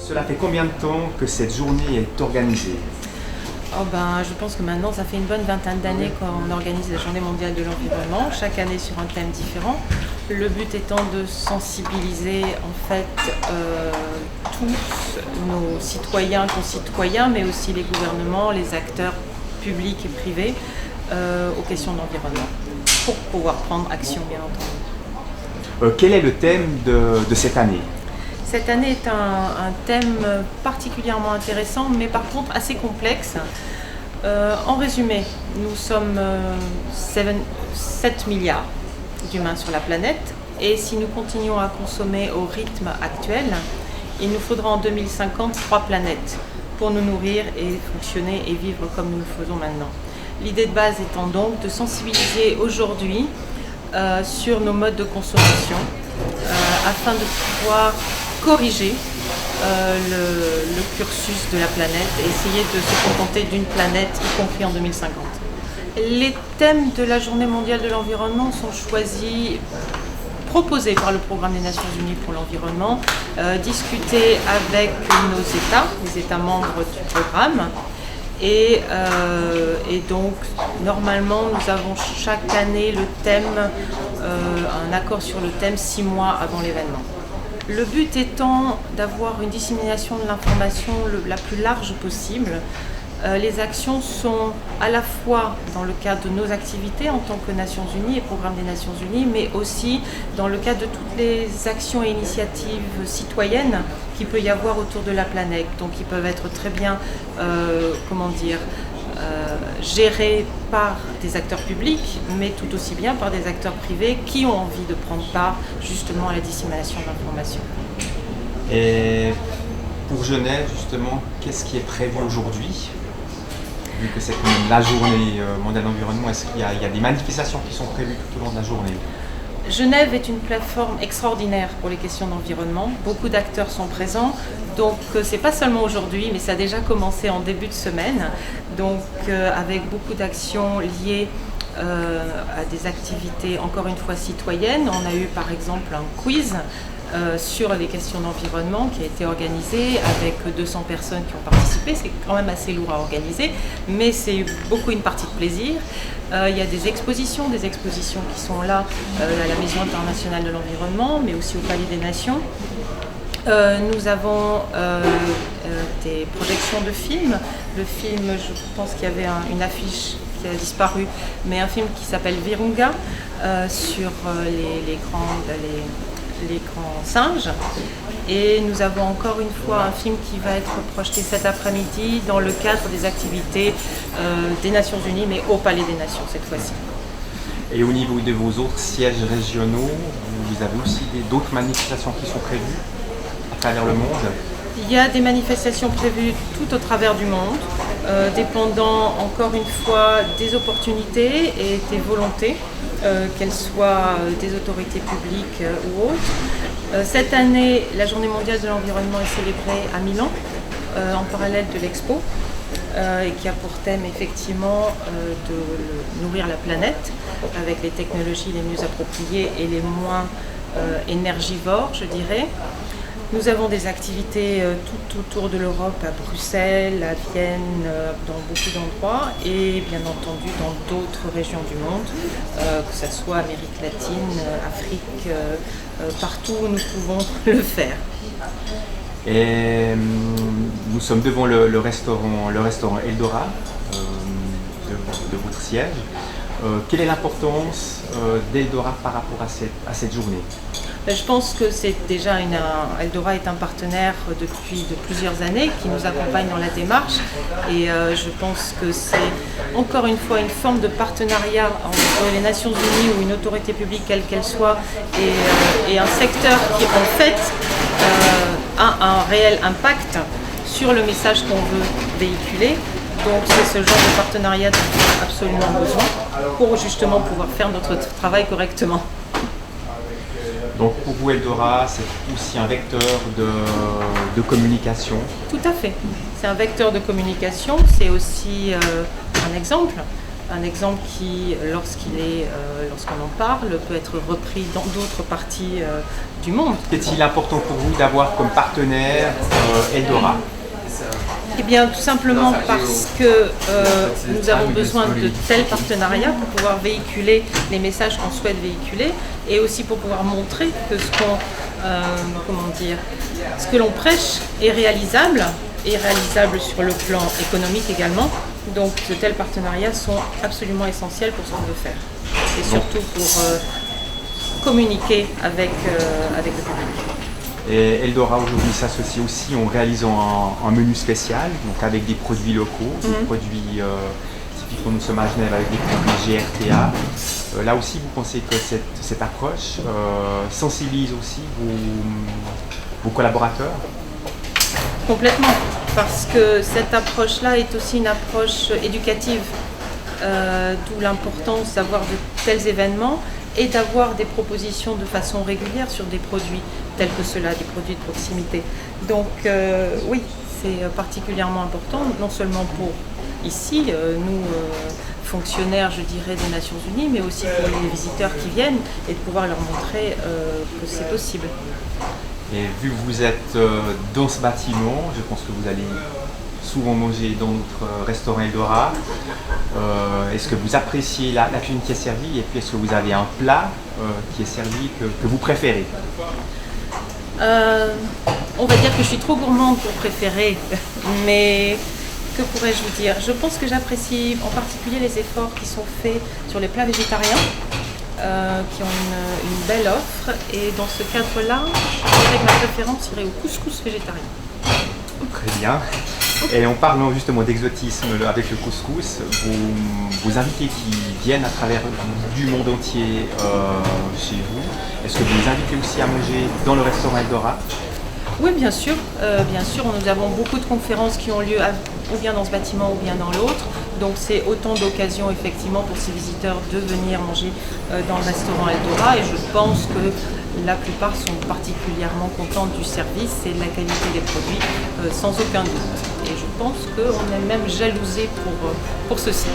Cela fait combien de temps que cette journée est organisée? Je pense que maintenant, ça fait une bonne vingtaine d'années qu'on organise la Journée mondiale de l'environnement, chaque année sur un thème différent. Le but étant de sensibiliser en fait tous nos citoyens, concitoyens, mais aussi les gouvernements, les acteurs publics et privés aux questions d'environnement, pour pouvoir prendre action, bien entendu. Quel est le thème de cette année? Cette année est un thème particulièrement intéressant, mais par contre assez complexe. En résumé, nous sommes 7 milliards d'humains sur la planète, et si nous continuons à consommer au rythme actuel, il nous faudra en 2050 3 planètes pour nous nourrir et fonctionner et vivre comme nous le faisons maintenant. L'idée de base étant donc de sensibiliser aujourd'hui sur nos modes de consommation afin de pouvoir corriger le cursus de la planète et essayer de se contenter d'une planète, y compris en 2050. Les thèmes de la Journée mondiale de l'environnement sont choisis, proposés par le Programme des Nations Unies pour l'environnement, discutés avec nos États, les États membres du programme. Et donc, normalement, nous avons chaque année le thème, un accord sur le thème 6 mois avant l'événement. Le but étant d'avoir une dissémination de l'information la plus large possible. Les actions sont à la fois dans le cadre de nos activités en tant que Nations Unies et Programme des Nations Unies, mais aussi dans le cadre de toutes les actions et initiatives citoyennes qu'il peut y avoir autour de la planète. Donc ils peuvent être très bien, gérés par des acteurs publics, mais tout aussi bien par des acteurs privés qui ont envie de prendre part justement à la dissémination de l'information. Et pour Genève, justement, qu'est-ce qui est prévu aujourd'hui? Vu que c'est quand même la journée mondiale de l'environnement, est-ce qu'il y a des manifestations qui sont prévues tout au long de la journée? Genève est une plateforme extraordinaire pour les questions d'environnement. Beaucoup d'acteurs sont présents. Donc c'est pas seulement aujourd'hui, mais ça a déjà commencé en début de semaine. Donc avec beaucoup d'actions liées à des activités encore une fois citoyennes. On a eu par exemple un quiz sur les questions d'environnement qui a été organisé avec 200 personnes qui ont participé. C'est quand même assez lourd à organiser, mais c'est beaucoup une partie de plaisir. Il y a des expositions qui sont là à la Maison internationale de l'environnement, mais aussi au Palais des Nations. Nous avons des projections de films. Le film, je pense qu'il y avait une affiche qui a disparu, mais un film qui s'appelle Virunga sur les grands singes. Et nous avons encore une fois un film qui va être projeté cet après-midi dans le cadre des activités des Nations Unies, mais au Palais des Nations cette fois-ci. Et au niveau de vos autres sièges régionaux, vous avez aussi d'autres manifestations qui sont prévues à travers le monde? Il y a des manifestations prévues tout au travers du monde, dépendant encore une fois des opportunités et des volontés, qu'elles soient des autorités publiques ou autres. Cette année, la Journée mondiale de l'environnement est célébrée à Milan, en parallèle de l'Expo, et qui a pour thème effectivement de nourrir la planète avec les technologies les mieux appropriées et les moins énergivores, je dirais. Nous avons des activités tout autour de l'Europe, à Bruxelles, à Vienne, dans beaucoup d'endroits et bien entendu dans d'autres régions du monde, que ce soit Amérique latine, Afrique, partout où nous pouvons le faire. Et nous sommes devant le restaurant Eldora de votre siège. Quelle est l'importance d'Eldora par rapport à cette journée? Je pense que c'est déjà Eldora est un partenaire depuis de plusieurs années qui nous accompagne dans la démarche et je pense que c'est encore une fois une forme de partenariat entre les Nations Unies ou une autorité publique quelle qu'elle soit et un secteur qui en fait a un réel impact sur le message qu'on veut véhiculer. Donc c'est ce genre de partenariat dont on a absolument besoin pour justement pouvoir faire notre travail correctement. Donc pour vous, Eldora, c'est aussi un vecteur de communication? Tout à fait. C'est un vecteur de communication, c'est aussi un exemple. un exemple qui, lorsqu'on en parle, peut être repris dans d'autres parties du monde. Qu'est-il important pour vous d'avoir comme partenaire Eldora? Eh bien, tout simplement parce que nous avons besoin de tels partenariats pour pouvoir véhiculer les messages qu'on souhaite véhiculer et aussi pour pouvoir montrer que ce que l'on prêche est réalisable et réalisable sur le plan économique également. Donc, de tels partenariats sont absolument essentiels pour ce qu'on veut faire et surtout pour communiquer avec le public. Et Eldora aujourd'hui s'associe aussi en réalisant un menu spécial, donc avec des produits locaux, des produits typiquement nous sommes à Genève avec des produits GRTA. Là aussi, vous pensez que cette approche sensibilise aussi vos collaborateurs? Complètement, parce que cette approche-là est aussi une approche éducative, d'où l'importance d'avoir de tels événements et d'avoir des propositions de façon régulière sur des produits tels que ceux-là, des produits de proximité. Donc oui, c'est particulièrement important, non seulement pour ici, nous fonctionnaires, je dirais, des Nations Unies, mais aussi pour les visiteurs qui viennent et de pouvoir leur montrer que c'est possible. Et vu que vous êtes dans ce bâtiment, je pense que vous allez souvent manger dans notre restaurant Eldora. Est-ce que vous appréciez la cuisine qui est servie et puis est-ce que vous avez un plat qui est servi que vous préférez? On va dire que je suis trop gourmande pour préférer, mais que pourrais-je vous dire? Je pense que j'apprécie en particulier les efforts qui sont faits sur les plats végétariens. Qui ont une belle offre et dans ce cadre-là, je dirais que ma préférence irait au couscous végétarien. Très bien. Et en parlant justement d'exotisme avec le couscous, vos invités qui viennent à travers du monde entier chez vous, est-ce que vous les invitez aussi à manger dans le restaurant Eldora? Oui, bien sûr. Nous avons beaucoup de conférences qui ont lieu ou bien dans ce bâtiment ou bien dans l'autre. Donc c'est autant d'occasions effectivement pour ces visiteurs de venir manger dans le restaurant Eldora et je pense que la plupart sont particulièrement contents du service et de la qualité des produits sans aucun doute. Et je pense qu'on est même jalousé pour ceci.